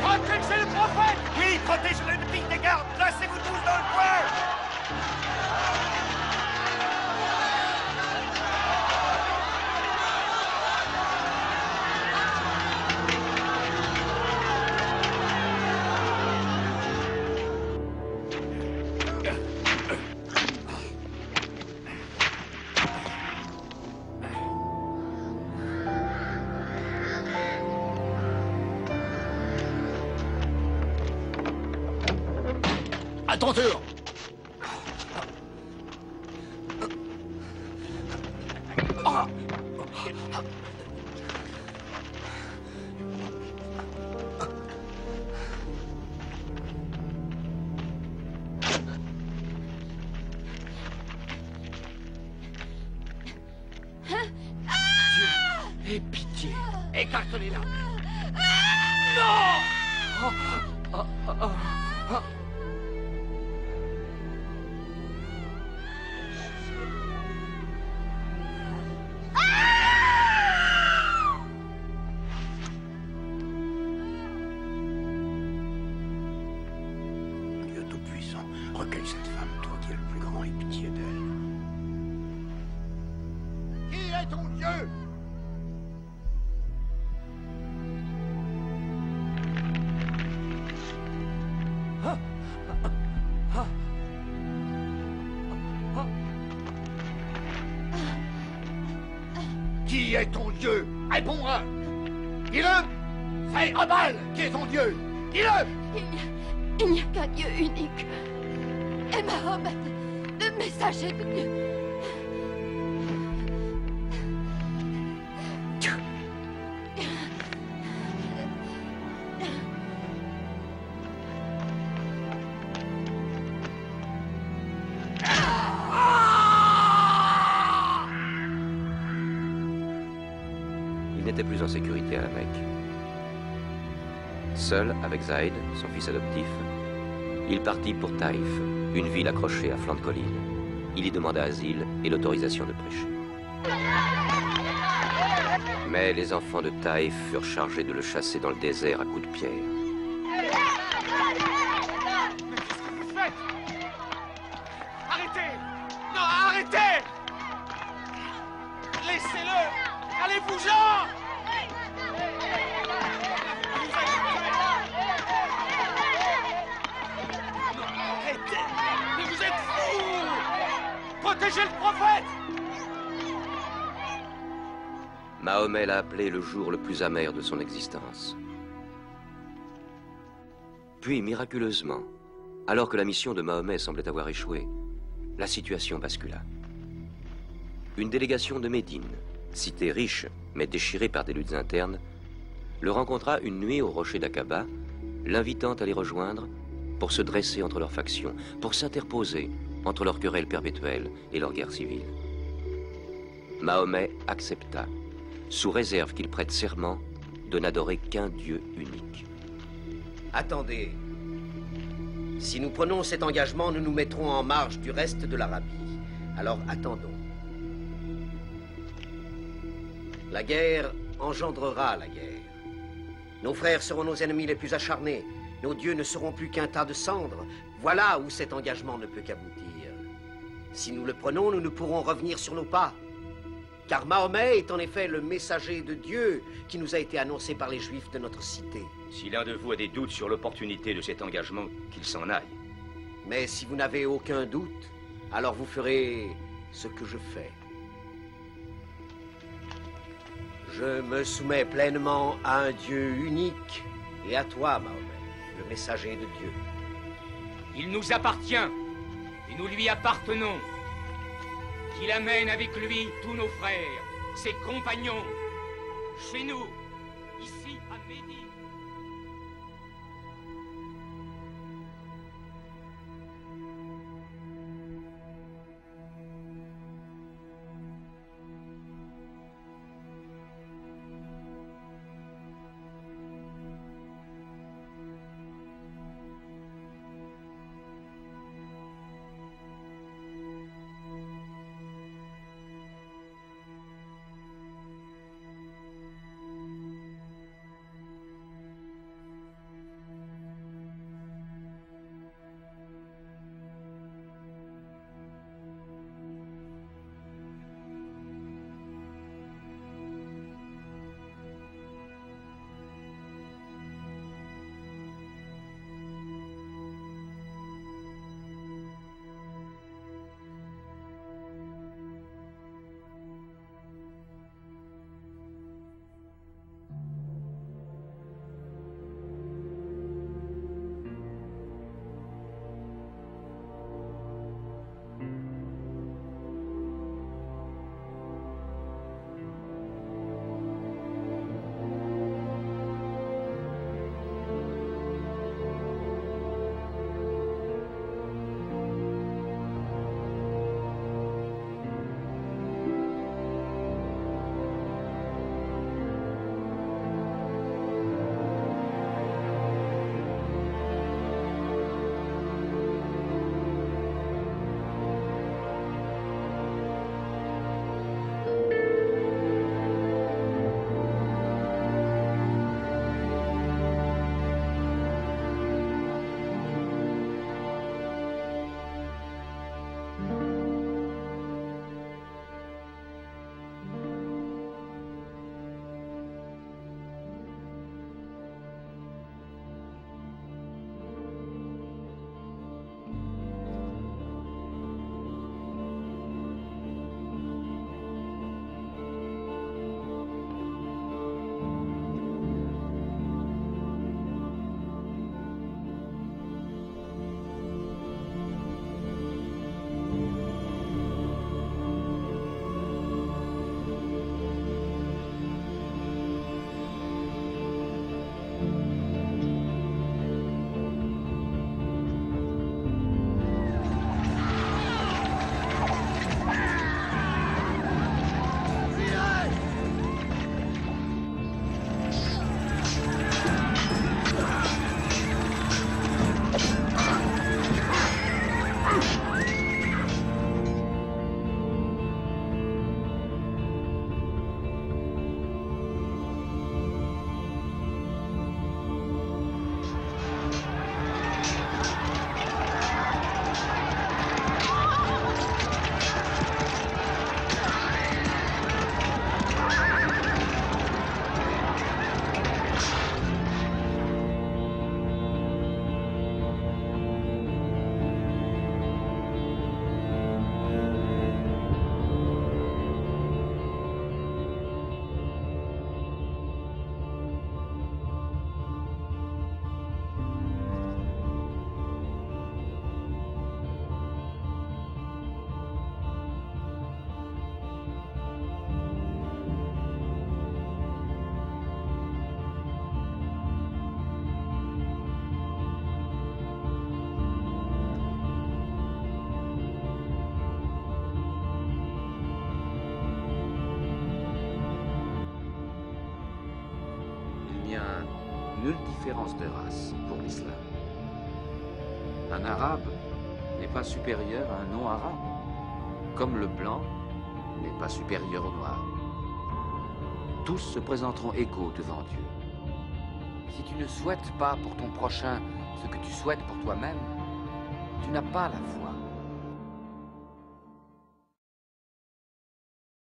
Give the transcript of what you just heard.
Protégez le prophète! Oui, protégez-le de pique des gardes! Placez-vous tous dans le coin! À ton tour. Aie pitié. Écarte-les là. Dieu Tout-Puissant, recueille cette femme, toi qui es le plus grand, et pitié d'elle. Qui est ton Dieu? Qui est ton Dieu? Réponds-moi! Dis-le! C'est Abal qui est ton Dieu! Dis-le! Il n'y a qu'un Dieu unique. Et Mahomet, le messager de Dieu. Il n'était plus en sécurité à la Mecque. Seul, avec Zaïd, son fils adoptif, il partit pour Taïf, une ville accrochée à flanc de colline. Il y demanda asile et l'autorisation de prêcher. Mais les enfants de Taïf furent chargés de le chasser dans le désert à coups de pierre. Mais qu'est-ce que vous faites? Arrêtez! Non, arrêtez! Laissez-le! Allez-vous-en! Arrêtez! Mais vous êtes fous! Protégez le prophète! Mahomet l'a appelé le jour le plus amer de son existence. Puis, miraculeusement, alors que la mission de Mahomet semblait avoir échoué, la situation bascula. Une délégation de Médine, cité riche mais déchirée par des luttes internes, le rencontra une nuit au rocher d'Aqaba, l'invitant à les rejoindre pour se dresser entre leurs factions, pour s'interposer entre leurs querelles perpétuelles et leur guerre civile. Mahomet accepta, sous réserve qu'il prête serment de n'adorer qu'un Dieu unique. Attendez. Si nous prenons cet engagement, nous nous mettrons en marge du reste de l'Arabie. Alors attendons. La guerre engendrera la guerre. Nos frères seront nos ennemis les plus acharnés. Nos dieux ne seront plus qu'un tas de cendres. Voilà où cet engagement ne peut qu'aboutir. Si nous le prenons, nous ne pourrons revenir sur nos pas. Car Mahomet est en effet le messager de Dieu qui nous a été annoncé par les Juifs de notre cité. Si l'un de vous a des doutes sur l'opportunité de cet engagement, qu'il s'en aille. Mais si vous n'avez aucun doute, alors vous ferez ce que je fais. Je me soumets pleinement à un Dieu unique et à toi, Mahomet, le messager de Dieu. Il nous appartient et nous lui appartenons. Qu'il amène avec lui tous nos frères, ses compagnons, chez nous, ici à Médine. nulle différence de race pour l'islam. Un arabe n'est pas supérieur à un non-arabe, comme le blanc n'est pas supérieur au noir. Tous se présenteront égaux devant Dieu. Si tu ne souhaites pas pour ton prochain ce que tu souhaites pour toi-même, tu n'as pas la foi.